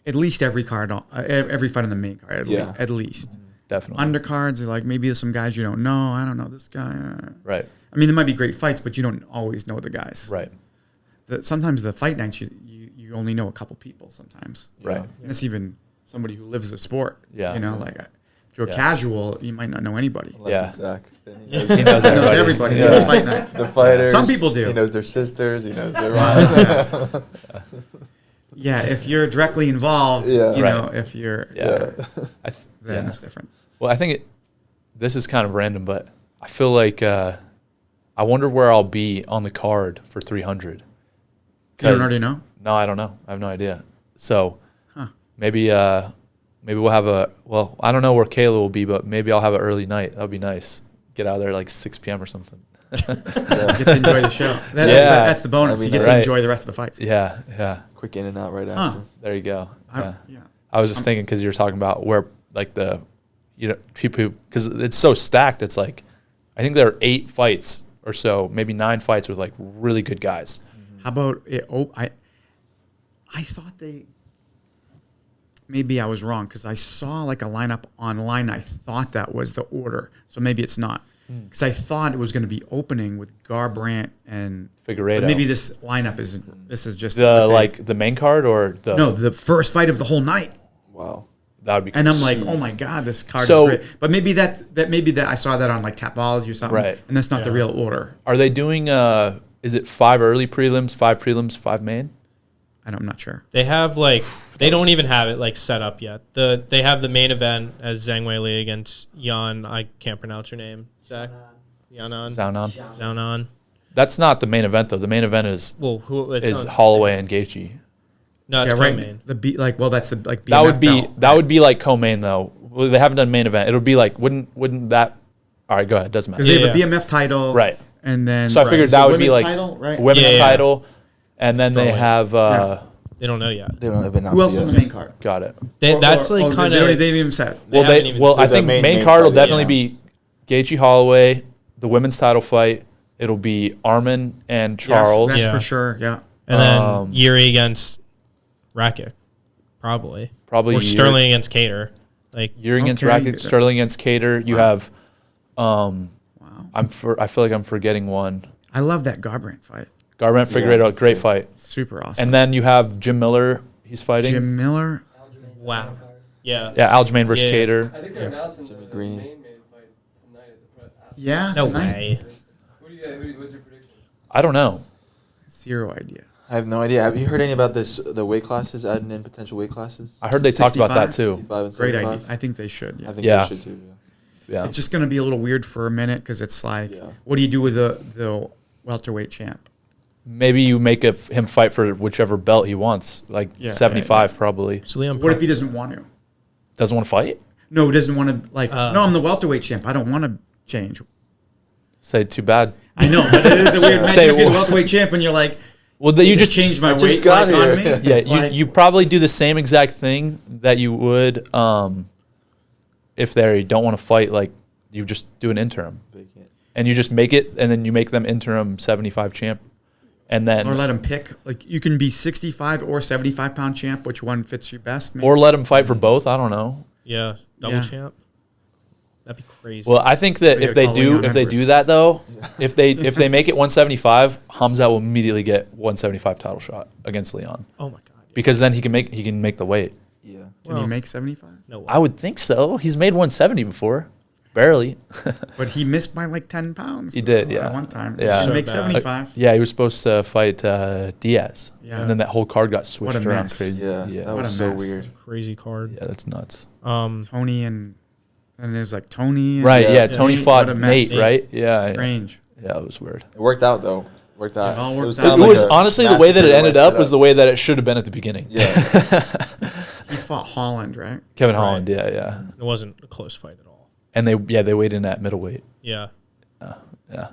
at least every card, every fight on the main card, at least. Definitely. Undercards are like maybe there's some guys you don't know. I don't know this guy. Right. I mean, there might be great fights, but you don't always know the guys. Right. Sometimes the fight nights, you only know a couple people sometimes. Right. And that's even somebody who lives the sport. Yeah. You know, like if you're Yeah. casual, you might not know anybody. Unless Yeah. it's Zach. Then he He knows He knows everybody. everybody. Yeah. at the fight nights. the fighters. Some people do. He knows their sisters. He knows their Yeah, if you're directly involved, Yeah. you Right. know, if you're, Yeah. then it's different. Well, I think this is kind of random, but I feel like I wonder where I'll be on the card for 300. You don't already know? No, I don't know. I have no idea. So maybe we'll have I don't know where Kayla will be, but maybe I'll have an early night. That would be nice. Get out there like 6 p.m. or something. Get to enjoy the show. That's the bonus. I mean, You get to right. enjoy the rest of the fights. Yeah. Quick in and out right after. There you go. Yeah. Yeah. I was just thinking because you were talking about where like people because it's so stacked. It's like I think there are 8 fights or so, maybe 9 fights with like really good guys. How about it? I thought maybe I was wrong because I saw like a lineup online. I thought that was the order, so maybe it's not. Because I thought it was going to be opening with Garbrandt and Figueiredo. but maybe this lineup isn't. This is just the main card or the the first fight of the whole night. Wow. that would be And cool. I'm like, oh my god, this card So- is great. But maybe that I saw that on like Tapology or something, Right. And that's not the real order. Are they doing is it 5 early prelims, 5 prelims, 5 main? I'm not sure. They have they don't even have it like set up yet. They have the main event as Zhang Weili against Yan. I can't pronounce her name. Zach. Yanan. Zhao. That's not the main event though. The main event is Well, it's Holloway and Gaethje. no, it's co-main. The that's the like That would BMF be belt. that would be like co-main though. Well, they haven't done main event. It'll be like wouldn't that? All right, go ahead. Doesn't matter. because they have Yeah. a BMF title, Right. And then So I figured it's that a would be women's like title, right? women's Yeah. title, and then they Strawweight. have They don't know yet. They don't have enough. Who else on the main card? got it. That's like kind They of. haven't even said. Well, haven't even I said think the main, main card will card, definitely be Gaethje Holloway, the women's title fight. It'll be Arman and Charles. Yes, that's Yeah. for sure. Yeah. And then Yuri against Rakic, probably. Probably Or Yuri. Sterling against Cater. Like Yuri against Okay. Rakic, Sterling against Cater. You have, Wow. I feel like I'm forgetting one. I love that Garbrandt fight. Garbrandt Figueiredo, great fight. Super awesome. And then you have Jim Miller. He's fighting. Jim Miller. wow. Yeah. Yeah, Aljamain versus Yeah. Cater. I think they're announcing the Green. main fight tonight at the press. Yeah. No tonight. way. What's your prediction? I don't know. Zero idea. I have no idea. Have you heard any about this? The weight classes, adding in potential weight classes. I heard they talked about that 65? too. 65 and Great 75? idea. I think they should. Yeah. I think Yeah. they should too. Yeah. It's just going to be a little weird for a minute because it's like, Yeah. what do you do with the welterweight champ? Maybe you make him fight for whichever belt he wants, like Yeah, 75 probably. So Leon What if he doesn't want to? Doesn't want to fight? No, he doesn't want to. Like, no, I'm the welterweight champ. I don't want to change. Say too bad. I know, but it is a weird. Say Imagine if you're the wh- welterweight champ and you're like, Well, you you just just changed my just weight got like, on here. me. yeah, Like, you probably do the same exact thing that you would if they don't want to fight. Like you just do an interim, Vacant. and you just make it, and then you make them interim 75 champ, and then or let him pick. Like you can be 65 or 75 pound champ. Which one fits you best? Maybe? or let them fight for both. I don't know. Yeah. Double Yeah. champ. That'd be crazy. Well, I think that We if they gotta call do Leon if they Edwards. do that though, if they make it 175, Hamzat will immediately get 175 title shot against Leon oh my god. because then he can make the weight. Yeah. Can he make 75? No way. I would think so. He's made 170 before, barely. But he missed by like 10 pounds. He did, yeah. One time. Yeah. He So make bad. 75. Yeah, he was supposed to fight Diaz, Yeah. and then that whole card got switched What a around mess. crazy. Yeah. yeah, That What was a so mess. weird. Crazy card. yeah, that's nuts. Tony and there's like Tony. And Right? Yeah. Yeah, Tony Nate, fought what a mess. Nate, right? Yeah, Strange. yeah, it was weird. It worked out though. Worked out. It all worked was out. kinda It like was a honestly the way that it massacre ended way up set was the way that it should have been at the beginning. Yeah. He fought Holland, right? Kevin Right. Holland, yeah, It wasn't a close fight at all. and they weighed in at middleweight. Yeah. Yeah,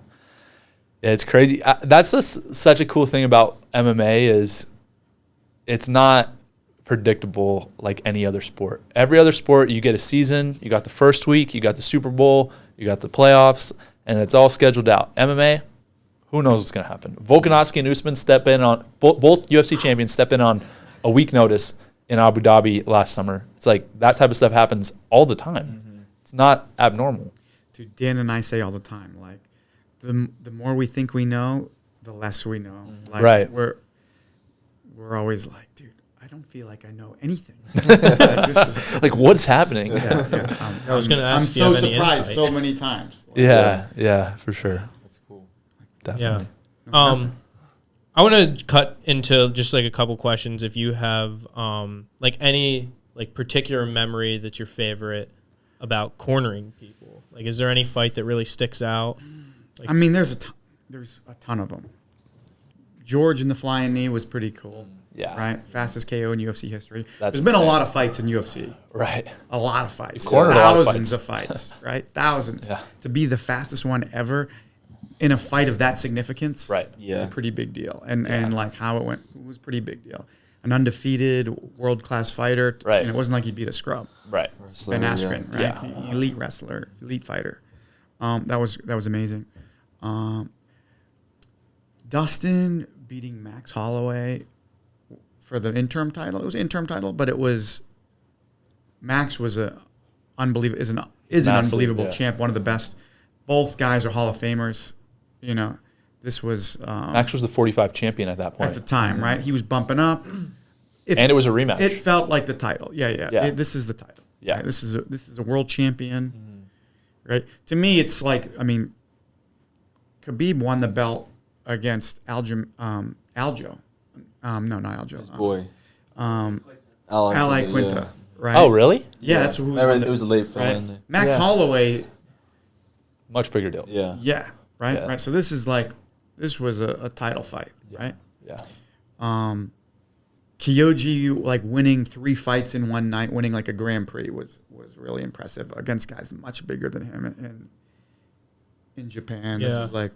it's crazy. That's such a cool thing about MMA is it's not predictable like any other sport. Every other sport, you get a season, you got the first week, you got the Super Bowl, you got the playoffs, and it's all scheduled out. MMA, who knows what's going to happen? Volkanovski and Usman step in on both UFC champions step in on a week notice in Abu Dhabi last summer. It's like that type of stuff happens all the time. It's not abnormal. Dude, Dan and I say all the time, like, the more we think we know, the less we know. Like, Right. We're always like, dude, I don't feel like I know anything. Like, this is, Like, what's happening? yeah. I was gonna ask I'm if you so have any surprised insight. so many times. Like, Yeah, for sure. That's cool. Definitely. I want to cut into just like a couple questions. If you have like any like particular memory that's your favorite about cornering people, like is there any fight that really sticks out? I mean, there's a ton of them. George in the flying knee was pretty cool. Yeah. Right? Fastest KO in UFC history. That's There's been a insane. lot of fights in UFC. Right. A lot of fights. You cornered a lot of Thousands of fights, right? Thousands. Yeah. To be the fastest one ever in a fight of that significance Right. is Yeah. a pretty big deal. And like how it went was a pretty big deal. An undefeated world-class fighter. Right. And it wasn't like he beat a scrub. Right. Ben Askren, right? Yeah. Elite wrestler, elite fighter. That was amazing. Dustin beating Max Holloway for the interim title. It was an interim title, but it was Max was an unbelievable Massive, unbelievable yeah. champ, one of the best. Both guys are Hall of Famers. You know, this was Max was the 45 champion at that point. at the time, right? He was bumping up. And it was a rematch. It felt like the title. Yeah. Yeah. This is the title. Yeah. Right? This is a world champion. Right? To me, it's like, I mean, Khabib won the belt against Aljo. No, not Aljo. His boy. Ali Quinta, Quinta. yeah. Right? Oh, really? Yeah, that's who Remember, won it was a late fill right? in there. Max Yeah. Holloway. Much bigger deal. Yeah. Yeah. Right. Yeah. Right. So this was a title fight. Right. Yeah. Kyoji like winning 3 fights in one night, winning like a Grand Prix was really impressive against guys much bigger than him in Japan. This Yeah. was like,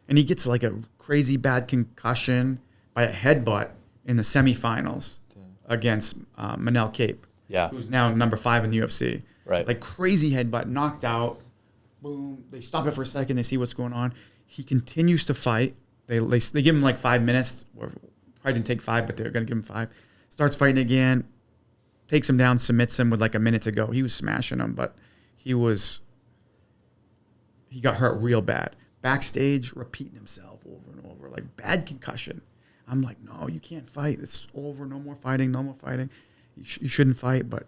and he gets like a crazy bad concussion by a headbutt in the semifinals against Manel Cape, Yeah. who's now number 5 in the UFC. Right. Like crazy headbutt, knocked out. Boom. They stop it for a second. They see what's going on. He continues to fight. They give him like 5 minutes. Or probably didn't take 5, but they're going to give him 5. Starts fighting again. Takes him down, submits him with like a minute to go. He was smashing him, but he got hurt real bad. Backstage, repeating himself over and over, like bad concussion. I'm like, no, you can't fight. It's over. No more fighting. No more fighting. You shouldn't fight, but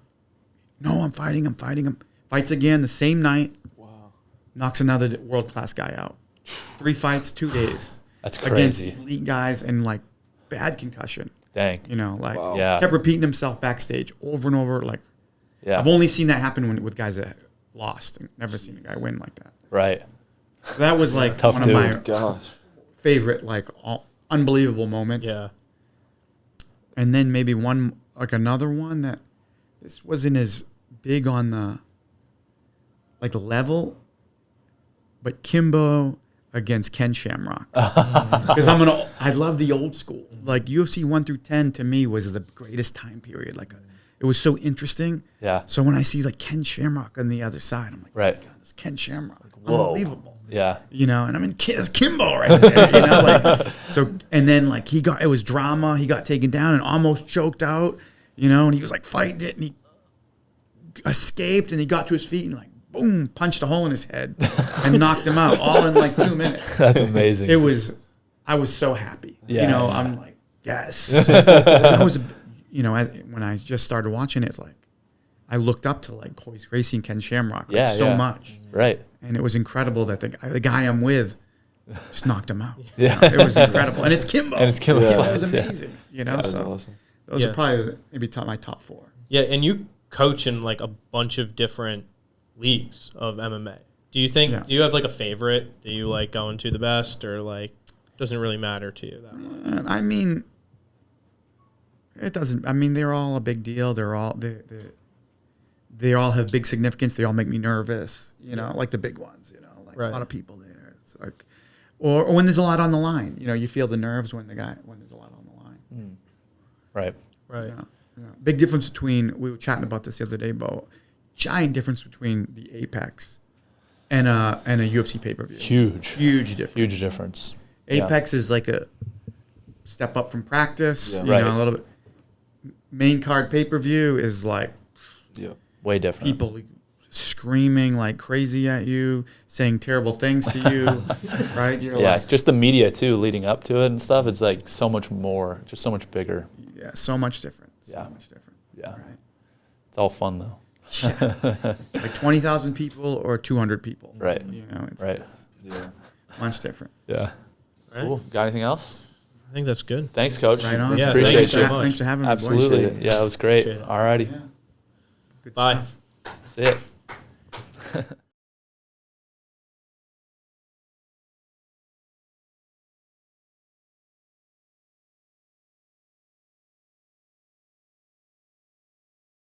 no, I'm fighting him. Fights again the same night. Wow. Knocks another world-class guy out. 3 fights, 2 days. That's Against crazy. elite guys and like bad concussion. Dang. You know, like Wow. Yeah. kept repeating himself backstage over and over. Like Yeah. I've only seen that happen with guys that lost. Never seen a guy win like that. Right. So that was like Tough one dude. of my Gosh. favorite, like unbelievable moments. Yeah. And then maybe another one that this wasn't as big on the like level, but Kimbo against Ken Shamrock. Because I love the old school. Like UFC 1 through 10 to me was the greatest time period. Like it was so interesting. Yeah. So when I see like Ken Shamrock on the other side, I'm like, Right. God, this Ken Shamrock, whoa. unbelievable. Yeah. You know, and I mean, it's Kimbo right there, you know, like, so, and then like it was drama. He got taken down and almost choked out, you know, and he was like fighting it and he escaped and he got to his feet and like, boom, punched a hole in his head and knocked him out all in like 2 minutes. That's amazing. I was so happy. Yeah, you know, yeah. I'm like, yes. 'Cause I was, you know, when I just started watching it, it's like, I looked up to like Royce Gracie and Ken Shamrock like, so much. Right. And it was incredible that the guy I'm with just knocked him out. Yeah. You know, it was incredible. And it's Kimbo. And it's Kimbo Yeah. It Slides, was yeah. amazing. You know, That was so awesome. those Yeah. are probably maybe my top 4. Yeah, and you coach in like a bunch of different leagues of MMA. Do you think? Yeah. Do you have like a favorite that you like going to the best, or like doesn't really matter to you that much? And I mean, it doesn't. I mean, they're all a big deal. They all have big significance. They all make me nervous. You know, like the big ones. You know, like a lot of people there. It's like, or when there's a lot on the line. You know, you feel the nerves when there's a lot on the line. Right. Yeah. Big difference between, we were chatting about this the other day, Bo. Giant difference between the Apex and a UFC pay-per-view. Huge difference. Apex is like a step up from practice. Yeah. You know, a little bit. Main card pay-per-view is like way different. People screaming like crazy at you, saying terrible things to you, right? You're like, just the media too, leading up to it and stuff. It's like so much more, just so much bigger. Yeah, so much different. Yeah. Much different. Yeah. Right. It's all fun though. Yeah. Like 20,000 people or 200 people. Right. You know, it's much different. Yeah. Right. Cool. Got anything else? I think that's good. Thanks, Coach. Right on. Yeah, Appreciate thank you you. so much. Thanks for having me. boys. Absolutely. Yeah, it was great. Appreciate it. Alrighty. Good Bye. stuff. That's it.